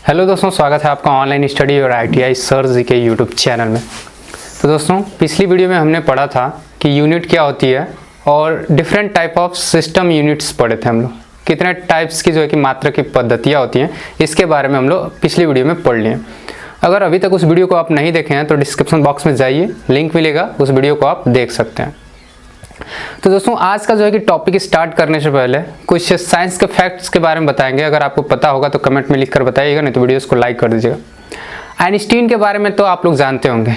Hello दोस्तों, स्वागत है आपका ऑनलाइन स्टडी और ITI सर जी के यूट्यूब चैनल में। तो दोस्तों, पिछली वीडियो में हमने पढ़ा था कि यूनिट क्या होती है और different type of system units पढ़े थे हम लोग। कितने टाइप्स की जो है कि मात्रा की पद्धतियाँ होती हैं, इसके बारे में हम लोग पिछली वीडियो में पढ़ लिए। अगर अभी तक उस वीडियो को आप नहीं देखे हैं तो डिस्क्रिप्शन बॉक्स में जाइए, लिंक मिलेगा, उस वीडियो को आप देख सकते हैं। तो दोस्तों, आज का जो है कि टॉपिक स्टार्ट करने से पहले कुछ साइंस के फैक्ट्स के बारे में बताएंगे। अगर आपको पता होगा तो कमेंट में लिखकर बताइएगा, नहीं तो वीडियोस को लाइक कर दीजिएगा। आइंस्टीन के बारे में तो आप लोग जानते होंगे।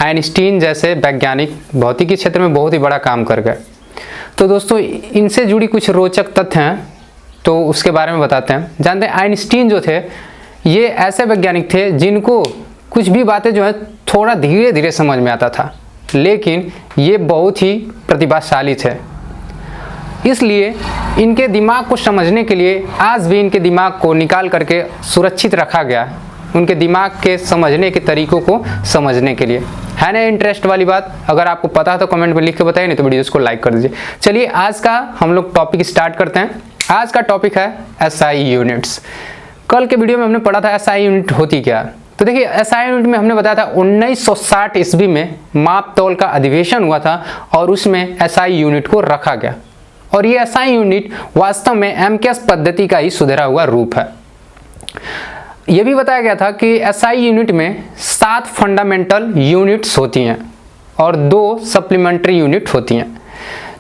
आइंस्टीन जैसे वैज्ञानिक भौतिकी क्षेत्र में बहुत ही बड़ा काम कर गए। तो दोस्तों, इनसे जुड़ी कुछ रोचक तथ्य हैं, तो उसके बारे में बताते हैं। जानते हैं आइंस्टीन जो थे, ये ऐसे वैज्ञानिक थे जिनको कुछ भी बातें जो है थोड़ा धीरे धीरे समझ में आता था, लेकिन ये बहुत ही प्रतिभाशाली थे। इसलिए इनके दिमाग को समझने के लिए आज भी इनके दिमाग को निकाल करके सुरक्षित रखा गया, उनके दिमाग के समझने के तरीकों को समझने के लिए। है ना इंटरेस्ट वाली बात? अगर आपको पता है तो कमेंट में लिख के बताइए, नहीं तो वीडियोस को लाइक कर दीजिए। चलिए आज का हम लोग टॉपिक स्टार्ट करते हैं। आज का टॉपिक है SI यूनिट्स। कल के वीडियो में हमने पढ़ा था SI यूनिट होती क्या। तो देखिए, SI यूनिट में हमने बताया था 1960 ईस्वी में माप तौल का अधिवेशन हुआ था और उसमें SI यूनिट को रखा गया। और ये SI यूनिट वास्तव में MKS पद्धति का ही सुधरा हुआ रूप है। यह भी बताया गया था कि SI यूनिट में 7 फंडामेंटल यूनिट्स होती हैं और 2 सप्लीमेंट्री यूनिट होती हैं।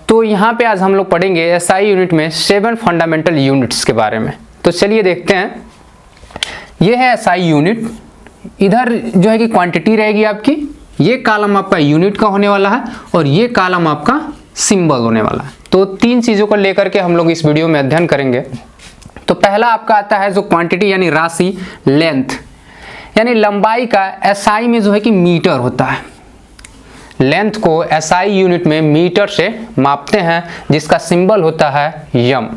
तो यहाँ पे आज हम लोग पढ़ेंगे SI यूनिट में 7 फंडामेंटल यूनिट्स के बारे में। तो चलिए देखते हैं। यह है SI यूनिट। इधर जो है कि क्वांटिटी रहेगी आपकी, ये कॉलम आपका यूनिट का होने वाला है और ये कॉलम आपका सिंबल होने वाला है। तो 3 चीज़ों को लेकर के हम लोग इस वीडियो में अध्ययन करेंगे। तो पहला आपका आता है जो क्वांटिटी यानी राशि, लेंथ यानी लंबाई का SI में जो है कि मीटर होता है। लेंथ को SI यूनिट में मीटर से मापते हैं, जिसका सिंबल होता है यम।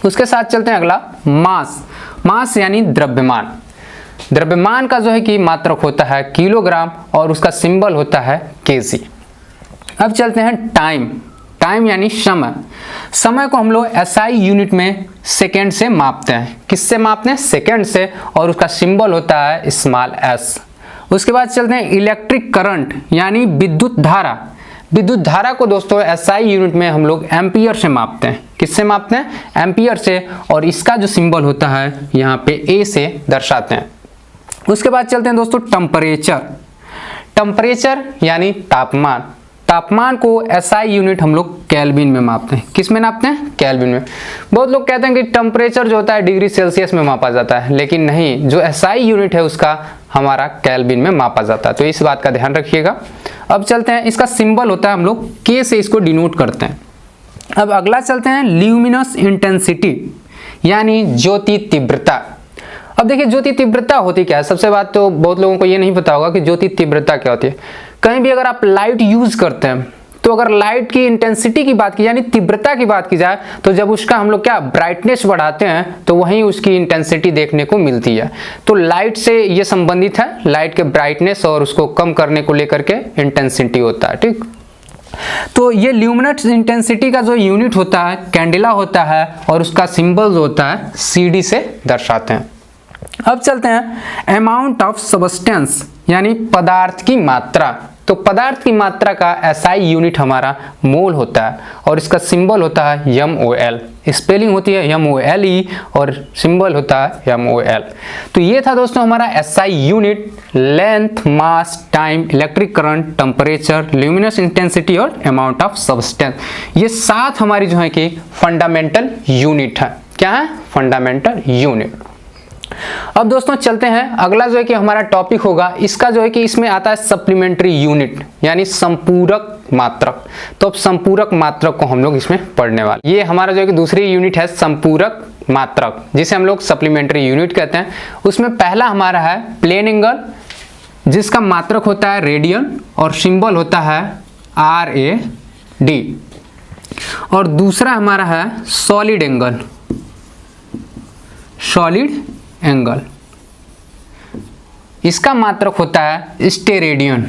उसके साथ चलते हैं अगला, मास। मास यानी द्रव्यमान। द्रव्यमान का जो है कि मात्रक होता है किलोग्राम और उसका सिंबल होता है kg। अब चलते हैं टाइम। टाइम यानी समय। समय को हम लोग SI यूनिट में सेकेंड से मापते हैं। किससे मापते हैं? सेकेंड से, और उसका सिंबल होता है स्मॉल s। उसके बाद चलते हैं इलेक्ट्रिक करंट यानी विद्युत धारा। विद्युत धारा को दोस्तों SI यूनिट में हम लोग एम्पियर से मापते हैं। किससे मापते हैं? एम्पियर से, और इसका जो सिंबल होता है यहाँ पे A से दर्शाते हैं। उसके बाद चलते हैं दोस्तों टेम्परेचर। टेम्परेचर यानी तापमान। तापमान को SI यूनिट हम लोग केल्विन में मापते हैं। किस में मापते हैं? केल्विन में। बहुत लोग कहते हैं कि टेम्परेचर जो होता है डिग्री सेल्सियस में मापा जाता है, लेकिन नहीं, जो SI यूनिट है उसका हमारा केल्विन में मापा जाता है। तो इस बात का ध्यान रखिएगा। अब चलते हैं, इसका सिंबल होता है, हम लोग K से इसको डिनोट करते हैं। अब अगला चलते हैं ल्यूमिनस इंटेंसिटी यानी ज्योति तीव्रता। अब देखिए, ज्योति तीव्रता होती क्या है? सबसे बात तो बहुत लोगों को ये नहीं पता होगा कि ज्योति तीव्रता क्या होती है। कहीं भी अगर आप लाइट यूज करते हैं तो अगर लाइट की इंटेंसिटी की बात की यानी तीव्रता की बात की जाए, तो जब उसका हम लोग क्या ब्राइटनेस बढ़ाते हैं तो वहीं उसकी इंटेंसिटी देखने को मिलती है। तो लाइट से ये संबंधित है, लाइट के ब्राइटनेस और उसको कम करने को लेकर के इंटेंसिटी होता है। ठीक, तो ये ल्यूमिनस इंटेंसिटी का जो यूनिट होता है कैंडेला होता है और उसका सिंबल होता है CD से दर्शाते हैं। अब चलते हैं अमाउंट ऑफ सब्सटेंस यानी पदार्थ की मात्रा। तो पदार्थ की मात्रा का SI यूनिट हमारा मोल होता है और इसका सिंबल होता है MOL। स्पेलिंग होती है MOLE और सिंबल होता है MOL। तो ये था दोस्तों हमारा SI unit. Length, mass, time, electric current, temperature, luminous intensity और अमाउंट ऑफ सब्सटेंस। ये 7 हमारी जो है कि फंडामेंटल यूनिट है। क्या है? Fundamental unit. अब दोस्तों चलते हैं, अगला जो है कि हमारा टॉपिक होगा, इसका जो है कि इसमें आता है सप्लीमेंट्री यूनिट यानी संपूरक मात्रक। तो अब संपूरक मात्रक को हम लोग इसमें पढ़ने वाले। ये हमारा जो है कि दूसरी यूनिट है संपूरक मात्रक, जिसे हम लोग सप्लीमेंट्री यूनिट कहते हैं। उसमें पहला हमारा है प्लेन एंगल, जिसका मात्रक होता है रेडियन और सिंबल होता है RAD। और दूसरा हमारा है सॉलिड एंगल, सॉलिड एंगल, इसका मात्रक होता है स्टेरेडियन।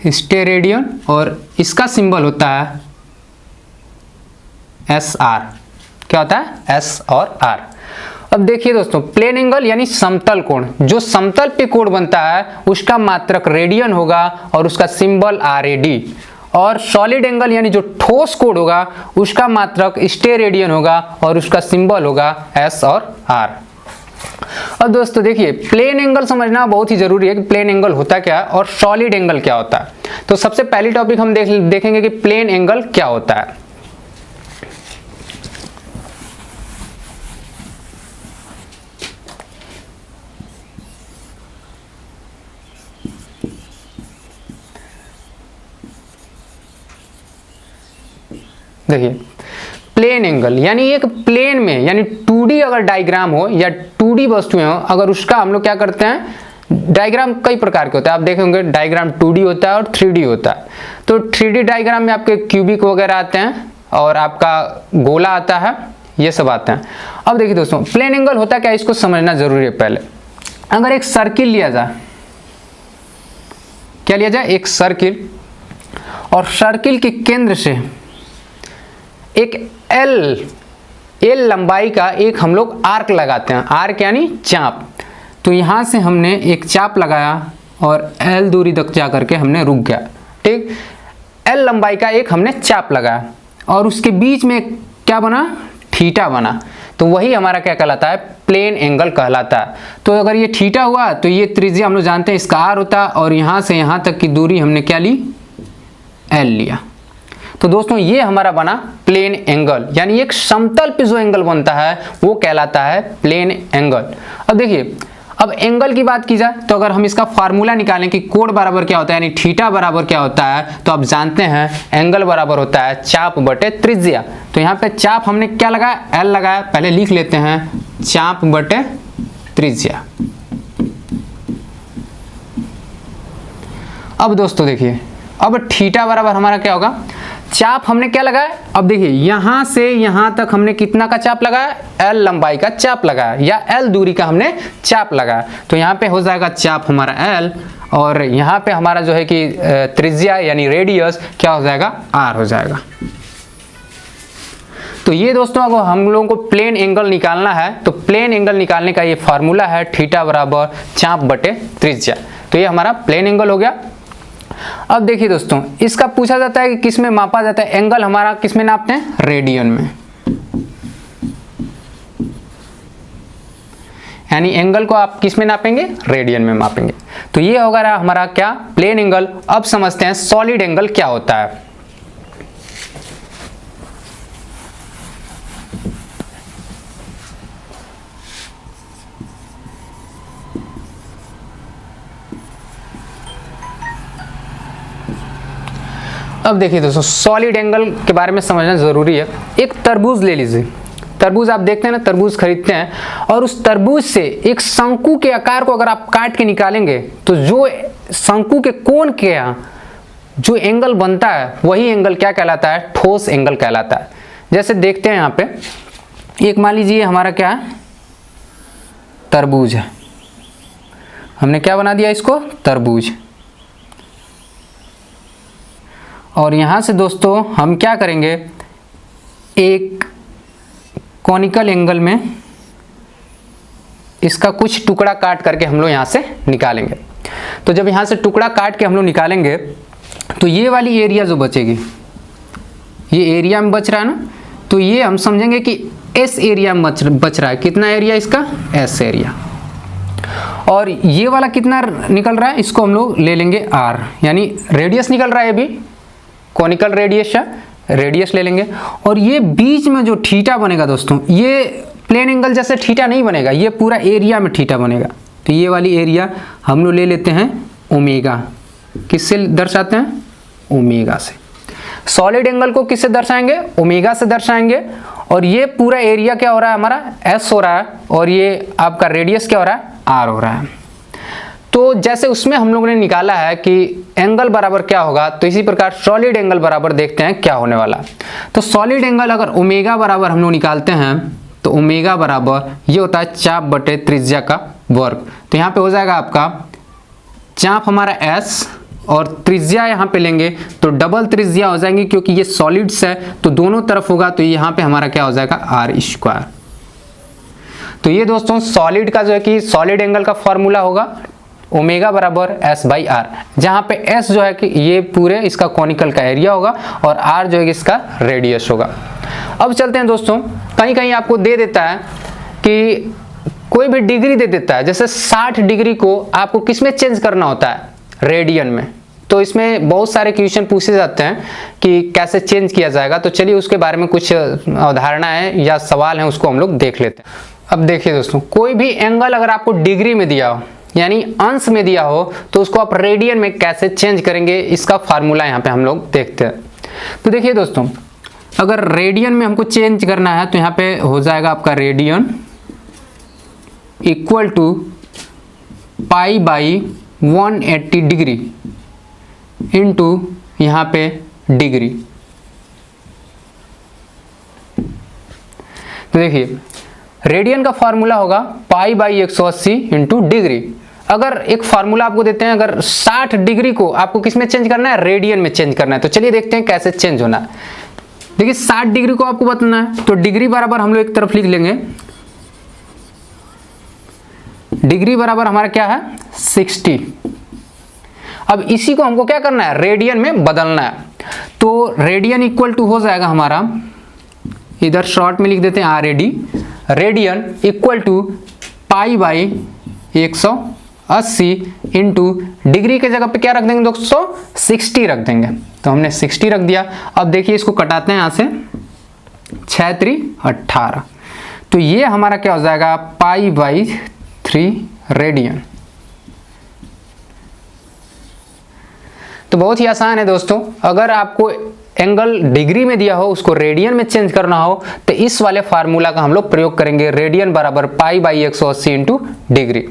स्टेरेडियन और इसका सिंबल होता है SR। क्या होता है, एस और आर। अब देखिए दोस्तों, प्लेन एंगल यानी समतल कोण, जो समतल पे कोण बनता है उसका मात्रक रेडियन होगा और उसका सिंबल RAD। और सॉलिड एंगल यानी जो ठोस कोण होगा उसका मात्रक स्टेरेडियन होगा और उसका सिंबल होगा S और R। अब दोस्तों देखिए, प्लेन एंगल समझना बहुत ही जरूरी है कि प्लेन एंगल होता क्या है और सॉलिड एंगल क्या होता है। तो सबसे पहली टॉपिक हम देखेंगे कि प्लेन एंगल क्या होता है। देखिए, प्लेन एंगल यानी एक प्लेन में, यानी 2D अगर डायग्राम हो या 2D वस्तुएं हो, अगर उसका हम लोग क्या करते हैं, डायग्राम कई प्रकार के होते हैं, आप देखेंगे डायग्राम 2D होता है और 3D होता है। तो 3D डायग्राम में आपके क्यूबिक वगैरह आते हैं और आपका गोला आता है, ये सब आते हैं। अब देखिए दोस्तों, प्लेन एंगल होता क्या है इसको समझना जरूरी है। पहले अगर एक सर्किल लिया जाए, क्या लिया जाए, एक सर्किल, और सर्किल के केंद्र से एक L लंबाई का एक हम लोग आर्क लगाते हैं, आर्क यानी चाप। तो यहाँ से हमने एक चाप लगाया और L दूरी तक जा करके हमने रुक गया, ठीक। L लंबाई का एक हमने चाप लगाया और उसके बीच में क्या बना, थीटा बना। तो वही हमारा क्या कहलाता है, प्लेन एंगल कहलाता है। तो अगर ये थीटा हुआ तो ये त्रिज्या हम लोग जानते हैं इसका R होता है, और यहाँ से यहाँ तक की दूरी हमने क्या ली, L लिया। तो दोस्तों ये हमारा बना प्लेन एंगल, यानी एक समतल पे जो एंगल बनता है वो कहलाता है प्लेन एंगल। अब देखिए, अब एंगल की बात की जाए तो अगर हम इसका फार्मूला निकालें कि कोण बराबर क्या होता है, यानी थीटा बराबर क्या होता है, तो आप जानते हैं एंगल बराबर होता है चाप बटे त्रिज्या। तो यहाँ पे चाप हमने क्या लगाया, L लगाया, पहले लिख लेते हैं चाप बटे त्रिज्या। अब दोस्तों देखिए, अब थीटा बराबर हमारा क्या होगा, चाप हमने क्या लगाया, अब देखिए यहां से यहां तक हमने कितना का चाप लगाया, L लंबाई का चाप लगाया, या L दूरी का हमने चाप लगाया। तो यहाँ पे हो जाएगा चाप हमारा L, और यहाँ पे हमारा जो है कि त्रिज्या यानी रेडियस क्या हो जाएगा, R हो जाएगा। तो ये दोस्तों अगर हम लोगों को प्लेन एंगल निकालना है तो प्लेन एंगल निकालने का ये फार्मूला है, थीटा बराबर चाप बटे त्रिज्या। तो ये हमारा प्लेन एंगल हो गया। अब देखिए दोस्तों, इसका पूछा जाता है कि किस में मापा जाता है, एंगल हमारा किस में नापते हैं, रेडियन में। यानी एंगल को आप किस में नापेंगे, रेडियन में मापेंगे। तो ये होगा हमारा क्या, प्लेन एंगल। अब समझते हैं सॉलिड एंगल क्या होता है। अब देखिए दोस्तों, सॉलिड एंगल के बारे में समझना जरूरी है। एक तरबूज ले लीजिए, तरबूज आप देखते हैं ना, तरबूज खरीदते हैं, और उस तरबूज से एक शंकु के आकार को अगर आप काट के निकालेंगे तो जो शंकु के कोण के यहाँ जो एंगल बनता है वही एंगल क्या कहलाता है, ठोस एंगल कहलाता है। जैसे देखते हैं यहाँ पे, एक मान लीजिए हमारा क्या है, तरबूज है, हमने क्या बना दिया इसको, तरबूज। और यहाँ से दोस्तों हम क्या करेंगे, एक कॉनिकल एंगल में इसका कुछ टुकड़ा काट करके हम लोग यहाँ से निकालेंगे। तो जब यहाँ से टुकड़ा काट के हम लोग निकालेंगे तो ये वाली एरिया जो बचेगी, ये एरिया में बच रहा है ना, तो ये हम समझेंगे कि एस एरिया में बच रहा है। कितना एरिया इसका, एस एरिया। और ये वाला कितना निकल रहा है, इसको हम लोग ले लेंगे R, यानी रेडियस निकल रहा है अभी, कॉनिकल रेडियस है, रेडियस ले लेंगे। और ये बीच में जो थीटा बनेगा दोस्तों, ये प्लेन एंगल जैसे थीटा नहीं बनेगा, ये पूरा एरिया में थीटा बनेगा। तो ये वाली एरिया हम लोग ले लेते हैं ओमेगा। किससे दर्शाते हैं, ओमेगा से। सॉलिड एंगल को किससे दर्शाएंगे, ओमेगा से दर्शाएंगे। और ये पूरा एरिया क्या हो रहा है हमारा, S हो रहा है, और ये आपका रेडियस क्या हो रहा है, R हो रहा है। तो जैसे उसमें हम लोगों ने निकाला है कि एंगल बराबर क्या होगा, तो इसी प्रकार सॉलिड एंगल बराबर देखते हैं क्या होने वाला। तो सॉलिड एंगल अगर ओमेगा बराबर हम लोग निकालते हैं तो ओमेगा बराबर ये होता है चाप बटे त्रिज्या का वर्ग। तो यहाँ पे हो जाएगा आपका चाप हमारा S और त्रिज्या यहाँ पे लेंगे तो डबल त्रिज्या हो जाएंगी, क्योंकि ये सॉलिड्स है तो दोनों तरफ होगा, तो यहाँ पे हमारा क्या हो जाएगा आर स्क्वायर। तो ये दोस्तों सॉलिड का जो है कि सॉलिड एंगल का फॉर्मूला होगा ओमेगा बराबर एस बाई आर, जहाँ पे एस जो है कि ये पूरे इसका कॉनिकल का एरिया होगा और आर जो है कि इसका रेडियस होगा। अब चलते हैं दोस्तों, कहीं कहीं आपको दे देता है कि कोई भी डिग्री दे देता है, जैसे 60 डिग्री को आपको किस में चेंज करना होता है, रेडियन में। तो इसमें बहुत सारे क्वेश्चन पूछे जाते हैं कि कैसे चेंज किया जाएगा, तो चलिए उसके बारे में कुछ अवधारणाएं या सवाल हैं उसको हम लोग देख लेते हैं। अब देखिए दोस्तों, कोई भी एंगल अगर आपको डिग्री में दिया हो यानी अंश में दिया हो तो उसको आप रेडियन में कैसे चेंज करेंगे, इसका फार्मूला यहाँ पे हम लोग देखते हैं। तो देखिए दोस्तों, अगर रेडियन में हमको चेंज करना है तो यहाँ पे हो जाएगा आपका radian equal to pi by 180 degree into यहाँ पे डिग्री। तो देखिए रेडियन का फार्मूला होगा पाई बाई 180 इंटू डिग्री। अगर एक फार्मूला आपको देते हैं, अगर 60 डिग्री को आपको किस में चेंज करना है, रेडियन में चेंज करना है, तो चलिए देखते हैं कैसे चेंज होना है। देखिए 60 डिग्री को आपको बताना है तो डिग्री बराबर हम लोग एक तरफ लिख लेंगे, डिग्री बराबर हमारा क्या है 60। अब इसी को हमको क्या करना है, रेडियन में बदलना है। तो रेडियन इक्वल टू हो जाएगा हमारा, इधर शॉर्ट में लिख देते हैं RAD, radian equal to pi by 180 into degree के जगह पे क्या रख देंगे दोस्तों 60 रख देंगे, तो हमने 60 रख दिया। अब देखिए इसको कटाते हैं यहाँ से, 6 3 18, तो ये हमारा क्या हो जाएगा पाई बाई 3 रेडियन। तो बहुत ही आसान है दोस्तों, अगर आपको एंगल डिग्री में दिया हो उसको रेडियन में चेंज करना हो तो इस वाले फार्मूला का हम लोग प्रयोग करेंगे, रेडियन बराबर पाई बाई 180 इंटू डिग्री।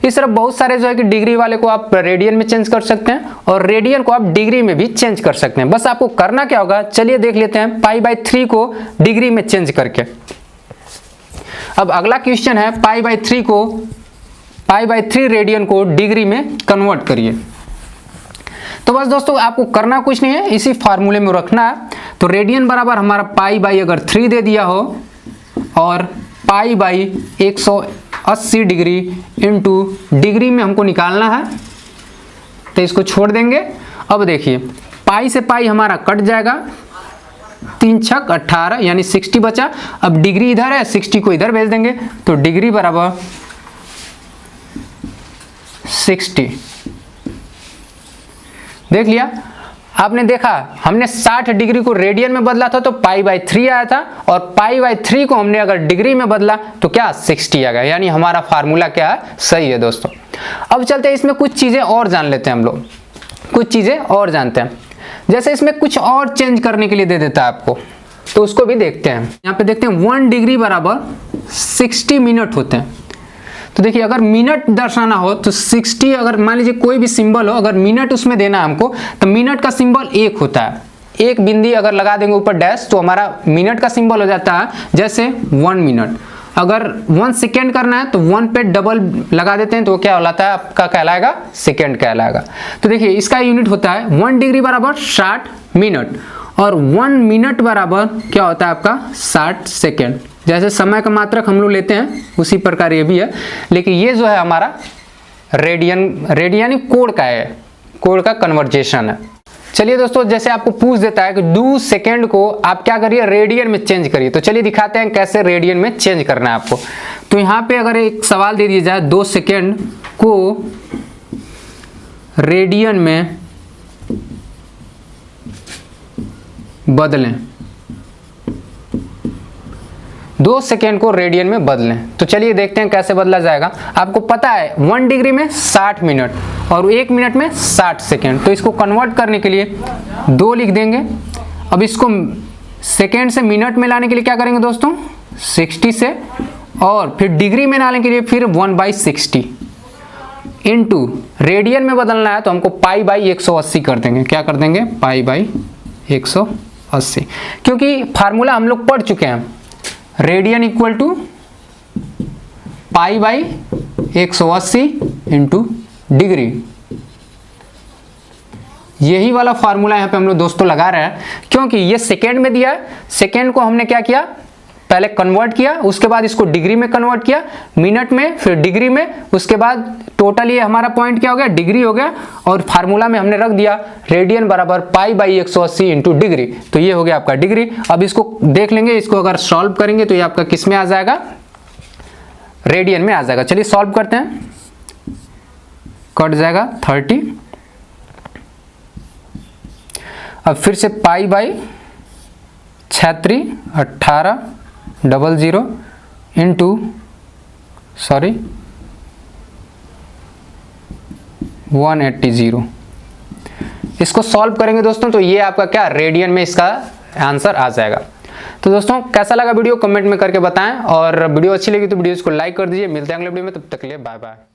इस तरफ बहुत सारे जो है कि डिग्री वाले को आप रेडियन में चेंज कर सकते हैं और रेडियन को आप डिग्री में भी चेंज कर सकते हैं। बस आपको करना क्या होगा, चलिए देख लेते हैं पाई बाई 3 को डिग्री में चेंज करके। अब अगला क्वेश्चन है पाई बाई 3 रेडियन को डिग्री में कन्वर्ट करिए। तो बस दोस्तों आपको करना कुछ नहीं है, इसी फार्मूले में रखना है। तो रेडियन बराबर हमारा पाई बाई अगर 3 दे दिया हो और पाई बाई 180 डिग्री इंटू डिग्री में हमको निकालना है, तो इसको छोड़ देंगे। अब देखिए पाई से पाई हमारा कट जाएगा, 3 छक 18 यानी 60 बचा। अब डिग्री इधर है, 60 को इधर भेज देंगे, तो डिग्री बराबर 60। देख लिया आपने, देखा हमने 60 डिग्री को रेडियन में बदला था तो पाई बाई 3 आया था, और पाई बाई 3 को हमने अगर डिग्री में बदला तो क्या 60 आ गया, यानी हमारा फार्मूला क्या है, सही है दोस्तों। अब चलते हैं इसमें कुछ चीजें और जान लेते हैं हम लोग, कुछ चीजें और जानते हैं। जैसे इसमें कुछ और चेंज करने के लिए दे देता है आपको, तो उसको भी देखते हैं। यहाँ पे देखते हैं 1 डिग्री बराबर 60 मिनट होते हैं। तो देखिए अगर मिनट दर्शाना हो तो 60, अगर मान लीजिए कोई भी सिंबल हो, अगर मिनट उसमें देना है हमको, तो मिनट का सिंबल 1 होता है, एक बिंदी अगर लगा देंगे ऊपर डैश तो हमारा मिनट का सिंबल हो जाता है। जैसे 1 मिनट, अगर 1 सेकेंड करना है तो 1 पे डबल लगा देते हैं तो क्या होता है आपका, कहलाएगा सेकेंड कहलाएगा। तो देखिए इसका यूनिट होता है 1 डिग्री बराबर 60 मिनट और 1 मिनट बराबर क्या होता है आपका 60 सेकेंड। जैसे समय का मात्रक हम लोग लेते हैं उसी प्रकार ये भी है, लेकिन ये जो है हमारा रेडियन कोड का है, कोड का कन्वर्जेशन है। चलिए दोस्तों, जैसे आपको पूछ देता है कि 2 सेकेंड को आप क्या करिए, रेडियन में चेंज करिए, तो चलिए दिखाते हैं कैसे रेडियन में चेंज करना है आपको। तो यहाँ पे अगर एक सवाल दे दिया जाए 2 सेकेंड को रेडियन में बदलें, 2 सेकेंड को रेडियन में बदलें, तो चलिए देखते हैं कैसे बदला जाएगा। आपको पता है 1 डिग्री में 60 मिनट और 1 मिनट में 60 सेकेंड, तो इसको कन्वर्ट करने के लिए 2 लिख देंगे। अब इसको सेकेंड से मिनट में लाने के लिए क्या करेंगे दोस्तों, 60 से, और फिर डिग्री में लाने के लिए फिर 1/60 इंटू रेडियन में बदलना है तो हमको पाई बाई 180 कर देंगे। क्या कर देंगे, पाई बाई 180, क्योंकि फार्मूला हम लोग पढ़ चुके हैं, radian equal to pi by 180 into degree. यही वाला फार्मूला यहाँ पे हम लोग दोस्तों लगा रहे हैं, क्योंकि ये सेकेंड में दिया है, सेकेंड को हमने क्या किया, पहले कन्वर्ट किया, उसके बाद इसको डिग्री में कन्वर्ट किया, मिनट में, फिर डिग्री में, उसके बाद टोटल ये हमारा पॉइंट क्या हो गया, डिग्री हो गया, और फार्मूला में हमने रख दिया रेडियन बराबर पाई बाई 180 इंटू डिग्री, तो ये हो गया आपका डिग्री। अब इसको देख लेंगे, इसको अगर सॉल्व करेंगे तो ये आपका किस में आ जाएगा, रेडियन में आ जाएगा। चलिए सॉल्व करते हैं, कट जाएगा 30, अब फिर से पाई बाई 36 1800 इंटू 180। इसको सॉल्व करेंगे दोस्तों तो ये आपका क्या, रेडियन में इसका आंसर आ जाएगा। तो दोस्तों कैसा लगा वीडियो कमेंट में करके बताएं, और वीडियो अच्छी लगी तो वीडियो को लाइक कर दीजिए। मिलते हैं अगले वीडियो में, तब तक के लिए बाय बाय।